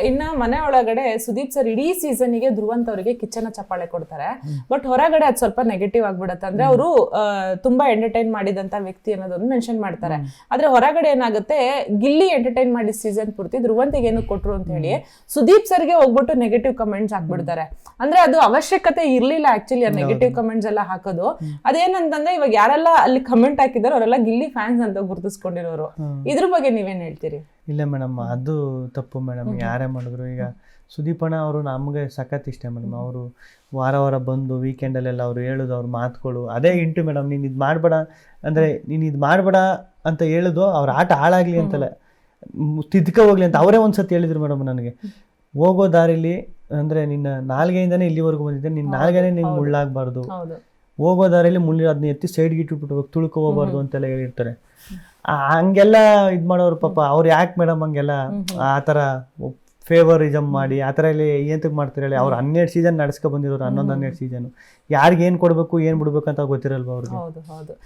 ಇನ್ನ ಮನೆ ಒಳಗಡೆ ಸುದೀಪ್ ಸರ್ ಇಡೀ ಸೀಸನ್ಗೆ ಧ್ರುವಂತ್ ಅವರಿಗೆ ಕಿಚ್ಚನ ಚಪ್ಪಾಳೆ ಕೊಡ್ತಾರೆ. ಬಟ್ ಹೊರಗಡೆ ಅದು ಸ್ವಲ್ಪ ನೆಗೆಟಿವ್ ಆಗ್ಬಿಡುತ್ತೆ. ಅಂದ್ರೆ ಅವರು ತುಂಬಾ ಎಂಟರ್ಟೈನ್ ಮಾಡಿದಂತ ವ್ಯಕ್ತಿ ಅನ್ನೋದೊಂದು ಮೆನ್ಷನ್ ಮಾಡ್ತಾರೆ. ಆದ್ರೆ ಹೊರಗಡೆ ಏನಾಗುತ್ತೆ, ಗಿಲ್ಲಿ ಎಂಟರ್ಟೈನ್ ಮಾಡಿ ಸೀಸನ್ ಪೂರ್ತಿ ಧ್ರುವಂತಿಗೆ ಏನು ಕೊಟ್ರು ಅಂತ ಹೇಳಿ ಸುದೀಪ್ ಸರ್ಗೆ ಹೋಗ್ಬಿಟ್ಟು ನೆಗೆಟಿವ್ ಕಮೆಂಟ್ಸ್ ಹಾಕ್ಬಿಡ್ತಾರೆ. ಅಂದ್ರೆ ಅದು ಅವಶ್ಯಕತೆ ಇರ್ಲಿಲ್ಲ ಆಕ್ಚುಲಿ ನೆಗೆಟಿವ್ ಕಮೆಂಟ್ಸ್ ಎಲ್ಲ ಹಾಕೋದು. ಅದೇನಂತಂದ್ರೆ ಇವಾಗ ಯಾರೆಲ್ಲ ಅಲ್ಲಿ ಕಮೆಂಟ್ ಹಾಕಿದಾರೋ ಅವರೆಲ್ಲ ಗಿಲ್ಲಿ ಫ್ಯಾನ್ಸ್ ಅಂತ ಗುರುತಿಸ್ಕೊಂಡಿರೋರು. ಇದ್ರ ಬಗ್ಗೆ ನೀವೇನ್ ಹೇಳ್ತೀರಿ? ಇಲ್ಲ ಮೇಡಮ್, ಅದು ತಪ್ಪು ಮೇಡಮ್. ಯಾರೇ ಮಾಡಿದ್ರು ಈಗ ಸುದೀಪಣ್ಣ ಅವರು ನಮಗೆ ಸಖತ್ ಇಷ್ಟ ಮೇಡಮ್. ಅವರು ವಾರ ಬಂದು ವೀಕೆಂಡಲ್ಲೆಲ್ಲ ಅವರು ಹೇಳೋದು ಅವ್ರ ಮಾತುಗಳು ಅದೇ ಇಂಟು ಮೇಡಮ್. ನೀನು ಇದು ಮಾಡಬೇಡ ಅಂದರೆ ನೀನು ಇದು ಮಾಡಬೇಡ ಅಂತ ಹೇಳೋದು ಅವ್ರ ಆಟ ಹಾಳಾಗಲಿ ಅಂತಲ್ಲ, ತಿದ್ಕ ಹೋಗ್ಲಿ ಅಂತ ಅವರೇ ಒಂದು ಸತಿ ಹೇಳಿದ್ರು ಮೇಡಮ್ ನನಗೆ. ಹೋಗೋ ದಾರಿಲಿ ಅಂದರೆ ನಿನ್ನ ನಾಲ್ಗೆಯಿಂದನೇ ಇಲ್ಲಿವರೆಗೂ ಬಂದಿದ್ದೆ, ನಿನ್ನ ನಾಲ್ಗೆನೇ ನಿಂಗೆ ಮುಳ್ಳಾಗಬಾರ್ದು, ಹೋಗೋ ದಾರಿಲಿ ಮುಳ್ಳು ಅದನ್ನ ಎತ್ತಿ ಸೈಡ್ಗೆ ಇಟ್ಬಿಟ್ಟು ತುಳ್ಕೊ ಹೋಗ್ಬಾರ್ದು ಅಂತೆಲ್ಲ ಹೇಳಿರ್ತಾರೆ. ಹಂಗೆಲ್ಲ ಇದು ಮಾಡೋರು ಪಾಪ ಅವ್ರು ಯಾಕೆ ಮೇಡಮ್ ಹಂಗೆಲ್ಲ ಆ ಥರ ಫೇವರಿಸಮ್ ಮಾಡಿ ಆ ಥರ ಇಲ್ಲಿ ಏಂತಕ್ಕೆ ಮಾಡ್ತಾರೆ ಹೇಳಿ? ಅವ್ರು 12 ಸೀಸನ್ ನಡ್ಸ್ಕೊ ಬಂದಿರೋರು, 11-12 ಸೀಸನ್. ಯಾರಿಗೆ ಏನು ಕೊಡಬೇಕು ಏನು ಬಿಡ್ಬೇಕು ಅಂತ ಗೊತ್ತಿರಲ್ವ ಅವ್ರಿಗೆ?